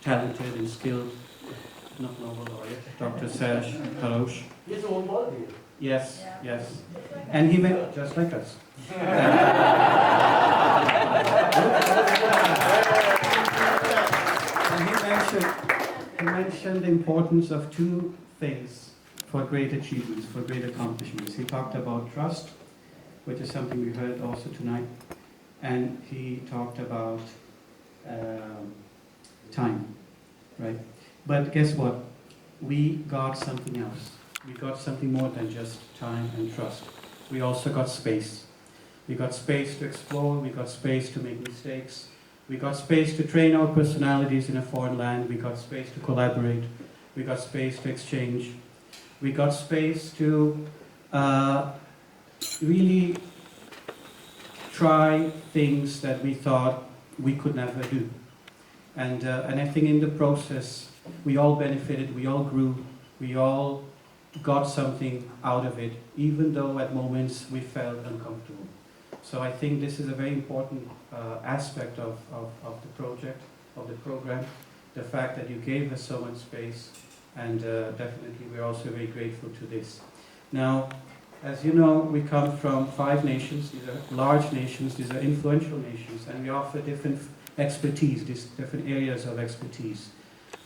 talented and skilled, not Nobel laureate, Dr. Sergio Mukherjee. He's a one body. Yes, yes. And he made, just like us. And he mentioned the importance of two things for great achievements, for great accomplishments. He talked about trust, which is something we heard also tonight, and he talked about time, right? But guess what? We got something else. We got something more than just time and trust. We also got space. We got space to explore, we got space to make mistakes, we got space to train our personalities in a foreign land, we got space to collaborate, we got space to exchange, we got space to really try things that we thought we could never do. And I think in the process, we all benefited, we all grew, we all got something out of it, even though at moments we felt uncomfortable. So I think this is a very important aspect of the project, of the program, the fact that you gave us so much space, and definitely we're also very grateful to this. Now, as you know, we come from 5 nations. These are large nations, these are influential nations, and we offer different expertise, these different areas of expertise.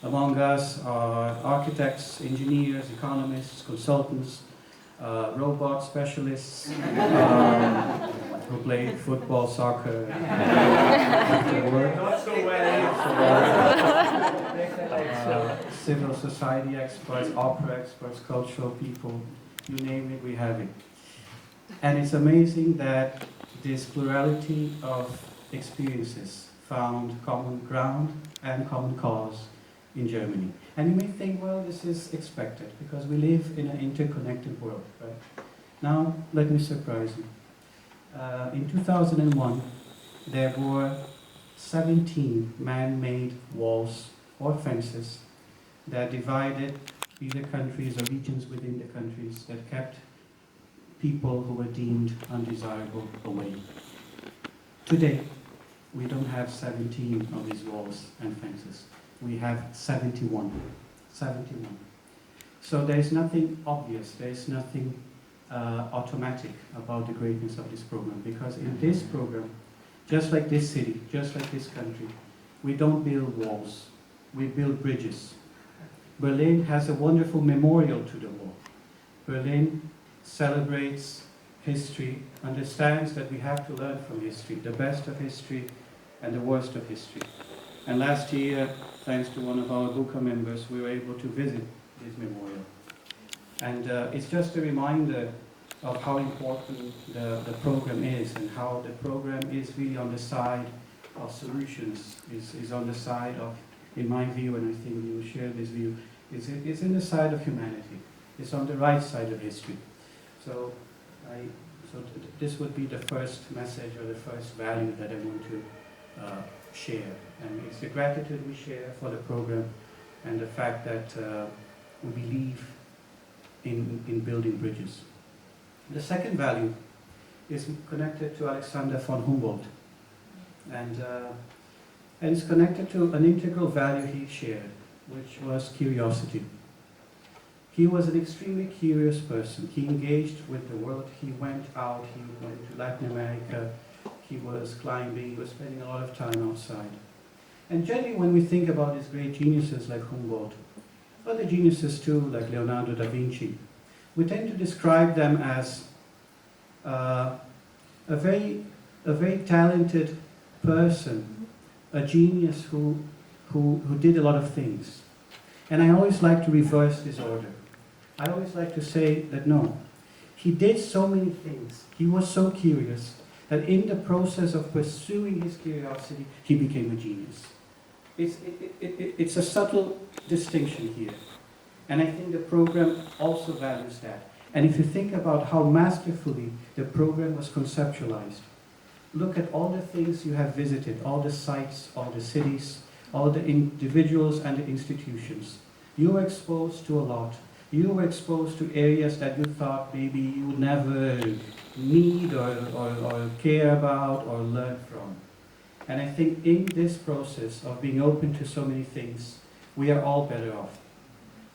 Among us are architects, engineers, economists, consultants, robot specialists, who play football, soccer, Not so well. Civil society experts, opera experts, cultural people, you name it, we have it. And it's amazing that this plurality of experiences found common ground and common cause in Germany. And you may think, well, this is expected because we live in an interconnected world, right? Now, let me surprise you. In 2001, there were 17 man-made walls or fences that divided either countries or regions within the countries that kept people who were deemed undesirable away. Today, we don't have 17 of these walls and fences. We have 71. 71. So there's nothing obvious, there's nothing automatic about the greatness of this program, because in this program, just like this city, just like this country, we don't build walls, we build bridges. Berlin has a wonderful memorial to the war. Berlin celebrates history, understands that we have to learn from history, the best of history and the worst of history. And last year, thanks to one of our BUKA members, we were able to visit this memorial. And it's just a reminder of how important the program is, and how the program is really on the side of solutions, is on the side of, in my view, and I think you will share this view, is in the side of humanity. It's on the right side of history. So, this would be the first message or the first value that I want to share. And it's the gratitude we share for the program and the fact that we believe in building bridges. The second value is connected to Alexander von Humboldt, and it's connected to an integral value he shared, which was curiosity. He was an extremely curious person. He engaged with the world. He went out, he went to Latin America, he was climbing, he was spending a lot of time outside. And generally when we think about these great geniuses like Humboldt, other geniuses too, like Leonardo da Vinci, we tend to describe them as a very talented person, a genius who did a lot of things. And I always like to reverse this order. I always like to say that no, he did so many things, he was so curious, that in the process of pursuing his curiosity, he became a genius. It's a subtle distinction here. And I think the program also values that. And if you think about how masterfully the program was conceptualized, look at all the things you have visited, all the sites, all the cities, all the individuals and the institutions. You were exposed to a lot. You were exposed to areas that you thought maybe you would never need or care about or learn from. And I think in this process of being open to so many things, we are all better off.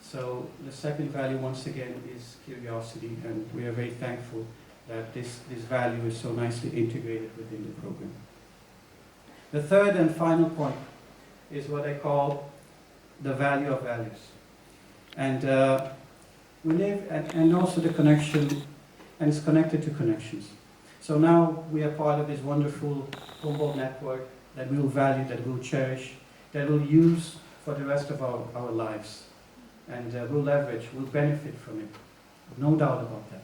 So the second value, once again, is curiosity, and we are very thankful that this value is so nicely integrated within the program. The third and final point is what I call the value of values. And we live, and also the connection, and it's connected to connections. So now we are part of this wonderful Humboldt network that we'll value, that we'll cherish, that we'll use for the rest of our lives. And we'll leverage, we'll benefit from it. No doubt about that.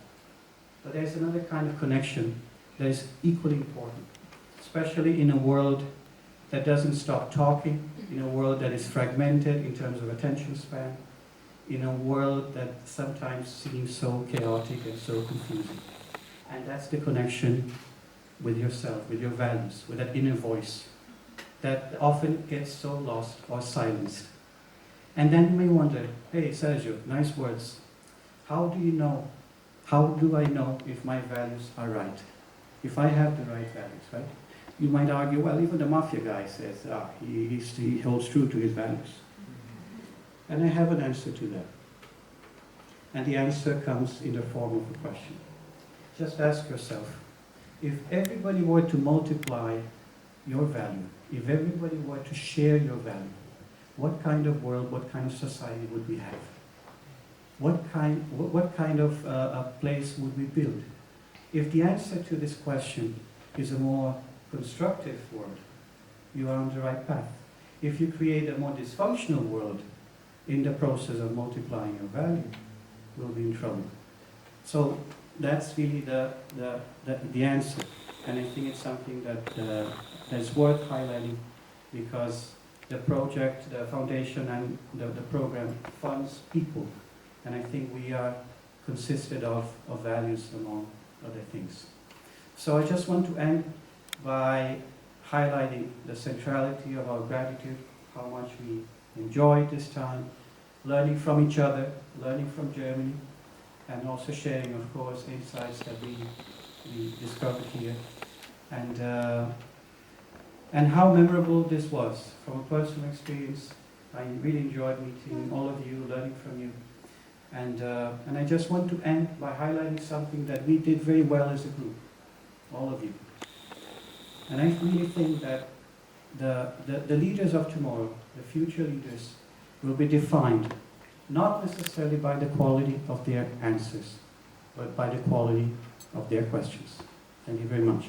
But there's another kind of connection that is equally important, especially in a world that doesn't stop talking, in a world that is fragmented in terms of attention span, in a world that sometimes seems so chaotic and so confusing. And that's the connection with yourself, with your values, with that inner voice that often gets so lost or silenced. And then you may wonder, hey Sergio, nice words. How do I know if my values are right? If I have the right values, right? You might argue, well, even the mafia guy says, he holds true to his values. And I have an answer to that. And the answer comes in the form of a question. Just ask yourself, if everybody were to multiply your value, if everybody were to share your value, what kind of world, what kind of society would we have? What kind of a place would we build? If the answer to this question is a more constructive world, you are on the right path. If you create a more dysfunctional world in the process of multiplying your value, we'll be in trouble. So that's really the answer. And I think it's something that's worth highlighting, because the project, the foundation, and the program funds people. And I think we are consisted of values among other things. So I just want to end by highlighting the centrality of our gratitude, how much we enjoyed this time, learning from each other, learning from Germany, and also sharing, of course, insights that we discovered here. And how memorable this was. From a personal experience, I really enjoyed meeting all of you, learning from you. And I just want to end by highlighting something that we did very well as a group, all of you. And I really think that the leaders of tomorrow, the future leaders, will be defined not necessarily by the quality of their answers, but by the quality of their questions. Thank you very much.